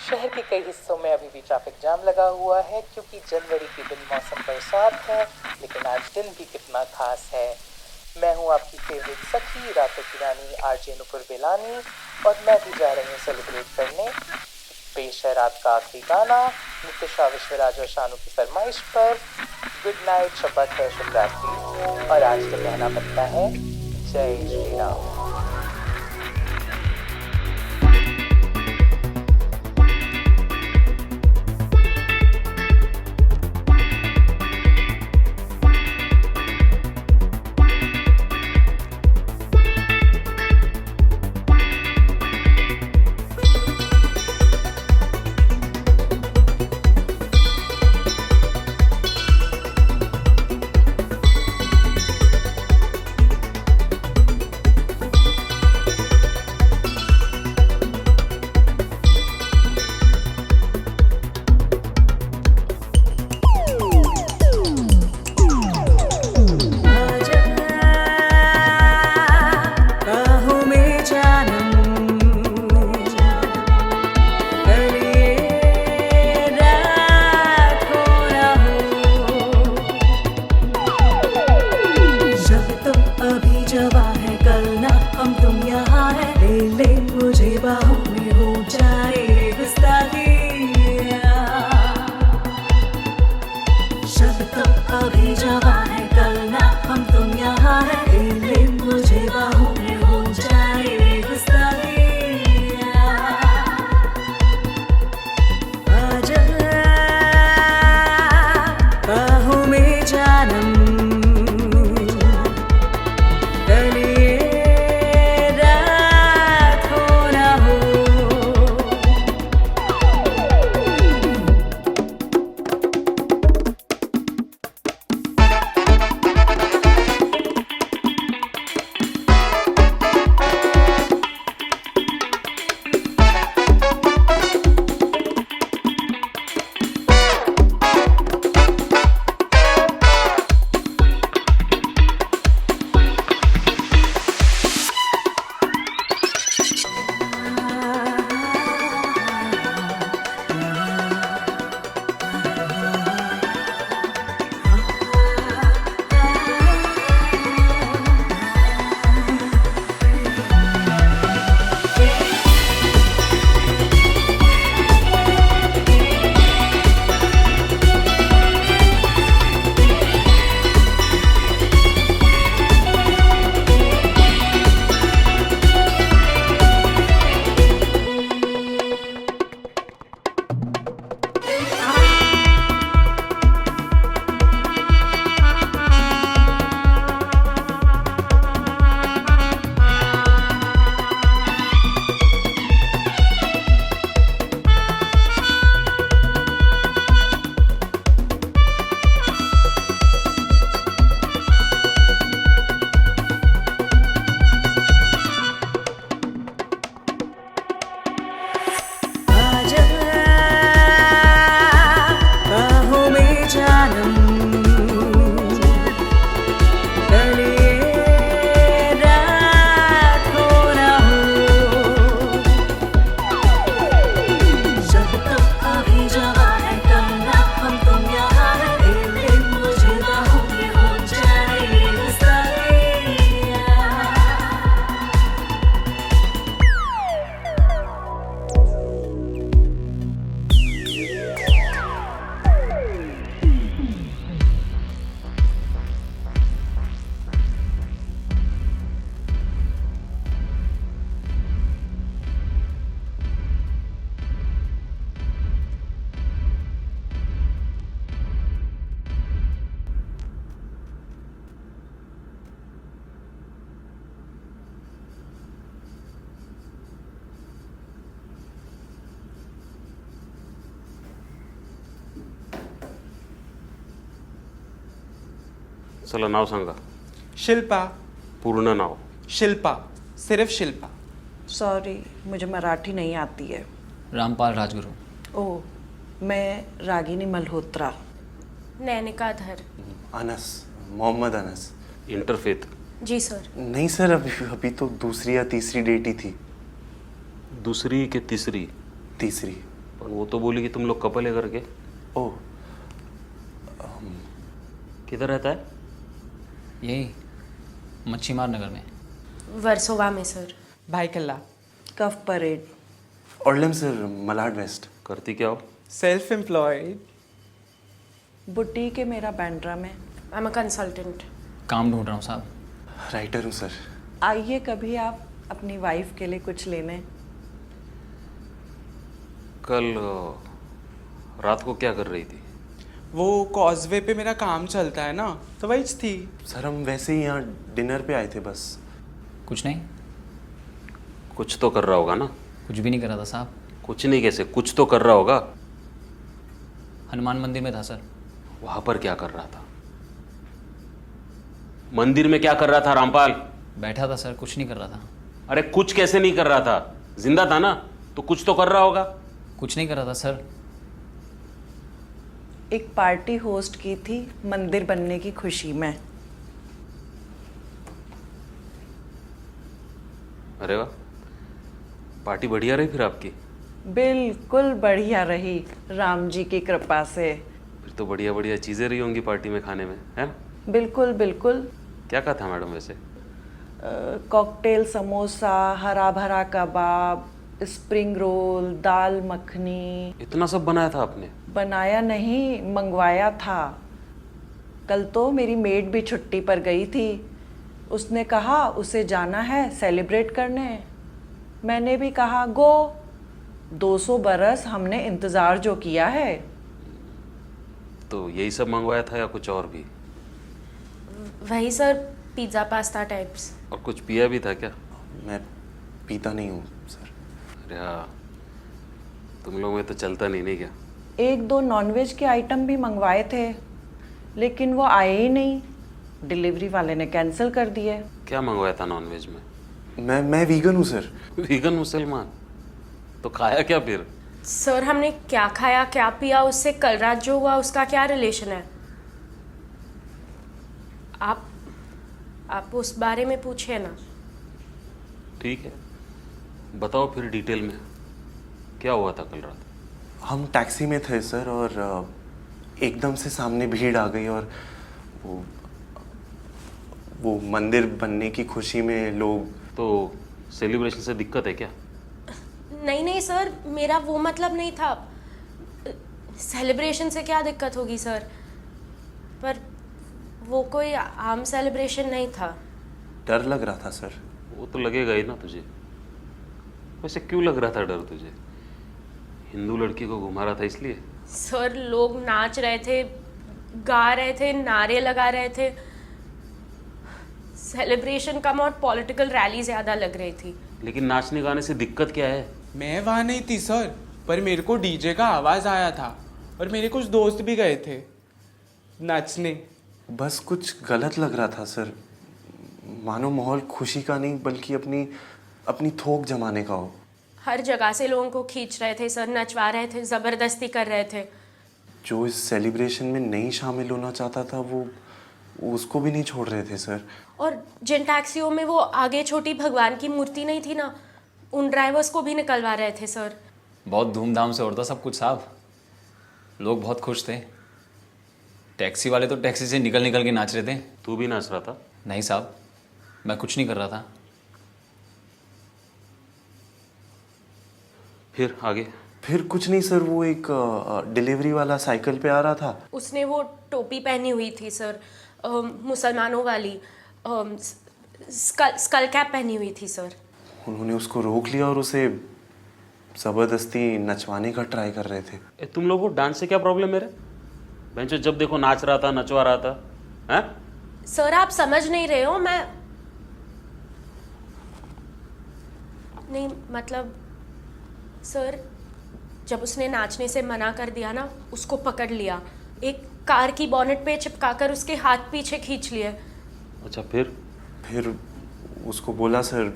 शहर के कई हिस्सों में अभी भी ट्रैफिक जाम लगा हुआ है क्योंकि जनवरी के दिन मौसम बरसात है, लेकिन आज दिन भी कितना खास है। मैं हूँ आपकी फेवरेट सखी रातों की रानी आरजे नुपुर बेलानी और मैं भी जा रही हूँ सेलिब्रेट करने। पेश है रात का आखिरी गाना नितिशा विश्वराज और शानू की फरमाइश पर। गुड नाइट, शपथ है, शुभ रात्रि और आज का कहना बनता है जय श्री राम। चला नाव सांगा. शिल्पा. पूर्ण नाव. शिल्पा, सिर्फ शिल्पा. सॉरी, मुझे मराठी नहीं आती है. रामपाल राजगुरु. ओह, मैं रागिनी मल्होत्रा. नैनिका धर. अनस, मोहम्मद अनस. इंटरफेथ. जी सर. नहीं सर, अभी तो दूसरी या तीसरी डेट ही थी. दूसरी के तीसरी? तीसरी. पर वो तो बोली कि तुम लोग कपल है करके। ओह, किधर रहता है? यही मच्छीमार नगर में। वर्सोवा में sir. Byculla. Cuff Parade. Orlem sir, Malad west. करती क्या हो? Self employed. बुटीक है मेरा बैंड्रा में। I am a consultant. काम ढूंढ रहा हूँ साहब। राइटर हूँ सर। आइए कभी आप अपनी वाइफ के लिए कुछ लेने। कल रात को क्या कर रही थी? वो कॉजवे पे मेरा काम चलता है ना, तो वही थी। सर हम वैसे ही यहाँ डिनर पे आए थे बस। कुछ नहीं, कुछ तो कर रहा होगा ना? कुछ भी नहीं कर रहा था साहब। कुछ नहीं कैसे, कुछ तो कर रहा होगा। हनुमान मंदिर में था सर। वहां पर क्या कर रहा था? मंदिर में क्या कर रहा था रामपाल? बैठा था सर, कुछ नहीं कर रहा था। अरे कुछ कैसे नहीं कर रहा था? जिंदा था ना, तो कुछ तो कर रहा होगा। कुछ नहीं कर रहा था सर। एक पार्टी होस्ट की थी मंदिर बनने की खुशी में। अरे वाह, पार्टी बढ़िया रही फिर आपकी। बिल्कुल बढ़िया रही, राम जी की कृपा से। फिर तो बढ़िया बढ़िया चीजें रही होंगी पार्टी में खाने में, है? बिल्कुल बिल्कुल। क्या कहा था मैडम वैसे? कॉकटेल, समोसा, हरा भरा कबाब, स्प्रिंग रोल, दाल मखनी। इतना सब बनाया था आपने? बनाया नहीं, मंगवाया था। कल तो मेरी मेड भी छुट्टी पर गई थी। उसने कहा उसे जाना है सेलिब्रेट करने। मैंने भी कहा गो। 200 बरस हमने इंतज़ार जो किया है। तो यही सब मंगवाया था या कुछ और भी? वही सर, पिज़्ज़ा पास्ता टाइप्स। और कुछ पिया भी था क्या? मैं पीता नहीं हूँ सर। अरे हाँ, तुम लोग में तो चलता नहीं क्या? 1-2 नॉनवेज के आइटम भी मंगवाए थे, लेकिन वो आए ही नहीं। डिलीवरी वाले ने कैंसिल कर दिए। क्या मंगवाया था नॉनवेज में? मैं वीगन हूँ सर। वीगन मुसलमान? तो खाया क्या फिर? सर हमने क्या खाया क्या पिया, उससे कल रात जो हुआ उसका क्या रिलेशन है? आप उस बारे में पूछिए ना। ठीक है, बताओ फिर डिटेल में क्या हुआ था कल रात। हम टैक्सी में थे सर और एकदम से सामने भीड़ आ गई और वो मंदिर बनने की खुशी में लोग। तो सेलिब्रेशन से दिक्कत है क्या? नहीं सर, मेरा वो मतलब नहीं था। सेलिब्रेशन से क्या दिक्कत होगी सर? पर वो कोई आम सेलिब्रेशन नहीं था। डर लग रहा था सर। वो तो लगेगा ही ना तुझे। वैसे क्यों लग रहा था डर तुझे? हिंदू लड़की को घुमा रहा था इसलिए? सर लोग नाच रहे थे, गा रहे थे, नारे लगा रहे थे। सेलिब्रेशन कम और पॉलिटिकल रैली ज़्यादा लग रही थी। लेकिन नाचने गाने से दिक्कत क्या है? मैं वहाँ नहीं थी सर, पर मेरे को डीजे का आवाज़ आया था और मेरे कुछ दोस्त भी गए थे नाचने। बस कुछ गलत लग रहा था सर। मानो माहौल खुशी का नहीं बल्कि अपनी थोक जमाने का हो। हर जगह से लोगों को खींच रहे थे सर, नचवा रहे थे, ज़बरदस्ती कर रहे थे। जो इस सेलिब्रेशन में नहीं शामिल होना चाहता था वो उसको भी नहीं छोड़ रहे थे सर। और जिन टैक्सियों में वो आगे छोटी भगवान की मूर्ति नहीं थी ना, उन ड्राइवर्स को भी निकलवा रहे थे सर। बहुत धूमधाम से हो रहा था सब कुछ साहब। लोग बहुत खुश थे। टैक्सी वाले तो टैक्सी से निकल निकल के नाच रहे थे। तू भी नाच रहा था? नहीं साहब, मैं कुछ नहीं कर रहा था। फिर आगे? फिर कुछ नहीं सर, वो एक डिलीवरी वाला साइकिल पे आ रहा था। उसने वो टोपी पहनी हुई थी सर, मुसलमानों वाली, स्कल कैप पहनी हुई थी सर। उन्होंने उसको रोक लिया और उसे ज़बरदस्ती नचवाने का ट्राई कर रहे थे। तुम लोगों को डांस से क्या प्रॉब्लम है रे? बेंचो जब देखो नाच रहा था, नचवा रहा था। हैं? सर आप समझ नहीं रहे हो। मैं नहीं, मतलब सर जब उसने नाचने से मना कर दिया ना, उसको पकड़ लिया, एक कार की बॉनेट पे चिपकाकर उसके हाथ पीछे खींच लिए। अच्छा फिर उसको बोला सर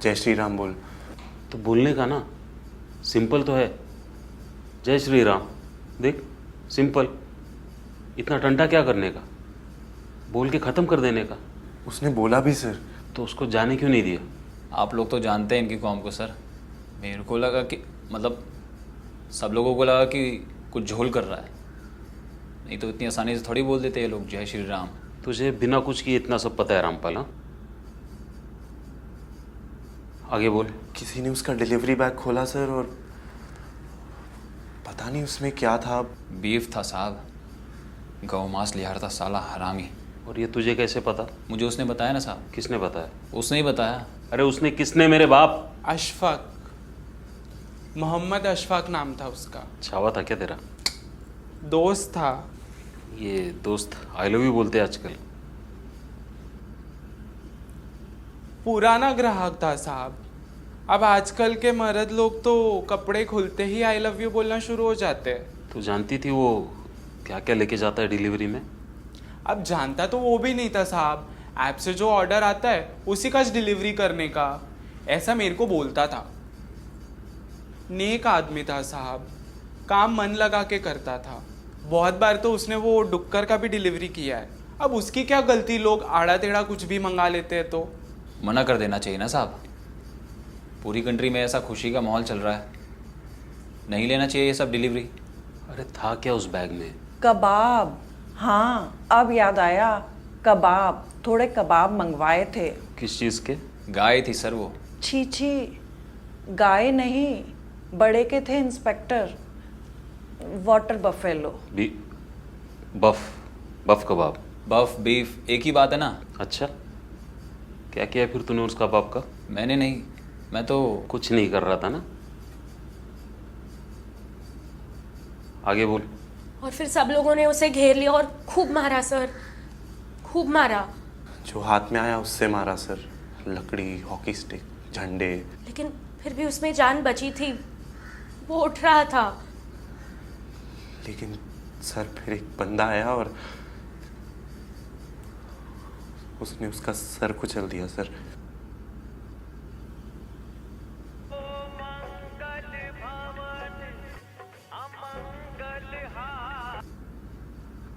जय श्री राम बोल। तो बोलने का ना, सिंपल तो है, जय श्री राम। देख सिंपल, इतना टंटा क्या करने का, बोल के ख़त्म कर देने का। उसने बोला भी सर। तो उसको जाने क्यों नहीं दिया? आप लोग तो जानते हैं इनकी कौम को सर। मेरे को लगा कि मतलब सब लोगों को लगा कि कुछ झोल कर रहा है, नहीं तो इतनी आसानी से थोड़ी बोल देते ये लोग जय श्री राम। तुझे बिना कुछ किए इतना सब पता है रामपाल? हाँ, आगे बोल। किसी ने उसका डिलीवरी बैग खोला सर, और पता नहीं उसमें क्या था। बीफ था साहब, गौ मांस लिया था साला हरामी। और ये तुझे कैसे पता? मुझे उसने बताया ना साहब। किसने बताया? उसने ही बताया। अरे उसने किसने मेरे बाप? अशफाक, मोहम्मद अशफाक नाम था उसका। छावा था क्या तेरा? दोस्त था। ये दोस्त आई लव यू बोलते हैं आजकल। पुराना ग्राहक था साहब। अब आजकल के मर्द लोग तो कपड़े खुलते ही आई लव यू बोलना शुरू हो जाते हैं। तू जानती थी वो क्या क्या लेके जाता है डिलीवरी में? अब जानता तो वो भी नहीं था साहब, ऐप से जो ऑर्डर आता है उसी का डिलीवरी करने का, ऐसा मेरे को बोलता था। नेक आदमी था साहब, काम मन लगा के करता था। बहुत बार तो उसने वो डुक्कर का भी डिलीवरी किया है। अब उसकी क्या गलती, लोग आड़ा टेढ़ा कुछ भी मंगा लेते हैं तो। मना कर देना चाहिए ना साहब, पूरी कंट्री में ऐसा खुशी का माहौल चल रहा है, नहीं लेना चाहिए ये सब डिलीवरी। अरे था क्या उस बैग में? कबाब, हाँ अब याद आया, कबाब, थोड़े कबाब मंगवाए थे। किस चीज़ के? गाय थी सर वो। छी छी, गाय नहीं, बड़े के थे इंस्पेक्टर, वाटर बफेलो। बफ कबाब। बफ बीफ एक ही बात है ना। अच्छा, क्या किया फिर तूने उस कबाब का? मैंने नहीं, मैं तो कुछ नहीं कर रहा था ना? आगे बोल। और फिर सब लोगों ने उसे घेर लिया और खूब मारा सर, खूब मारा। जो हाथ में आया उससे मारा सर, लकड़ी, हॉकी स्टिक, झंडे। लेकिन फिर भी उसमें जान बची थी, वो उठ रहा था। लेकिन सर फिर एक बंदा आया और उसने उसका सर कुचल दिया सर।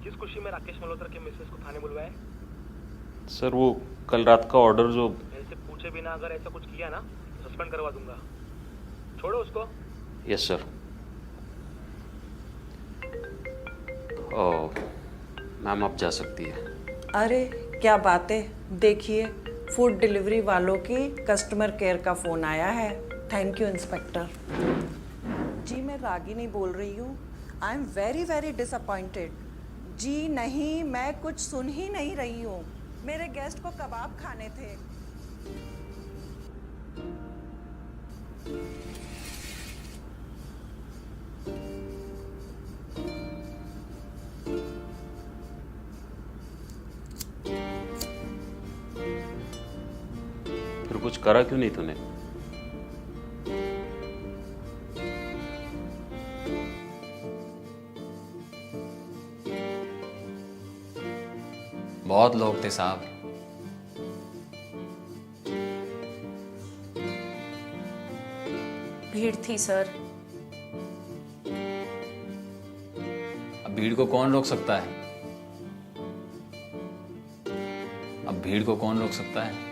किस खुशी में राकेश मल्होत्रा के मिसेस को थाने बुलवाया? सर वो कल रात का ऑर्डर जो मेरे से पूछे बिना अगर ऐसा कुछ किया ना तो सस्पेंड करवा दूंगा। छोड़ो उसको। Yes sir. ओह मैम, आप जा सकती है। अरे क्या बातें, देखिए फूड डिलीवरी वालों की कस्टमर केयर का फ़ोन आया है। Thank you inspector. जी मैं रागिनी बोल रही हूँ। I am very very disappointed. जी नहीं, मैं कुछ सुन ही नहीं रही हूँ। मेरे गेस्ट को कबाब खाने थे। फिर कुछ करा क्यों नहीं तूने? बहुत लोग थे साहब, भीड़ थी सर। अब भीड़ को कौन रोक सकता है? अब भीड़ को कौन रोक सकता है?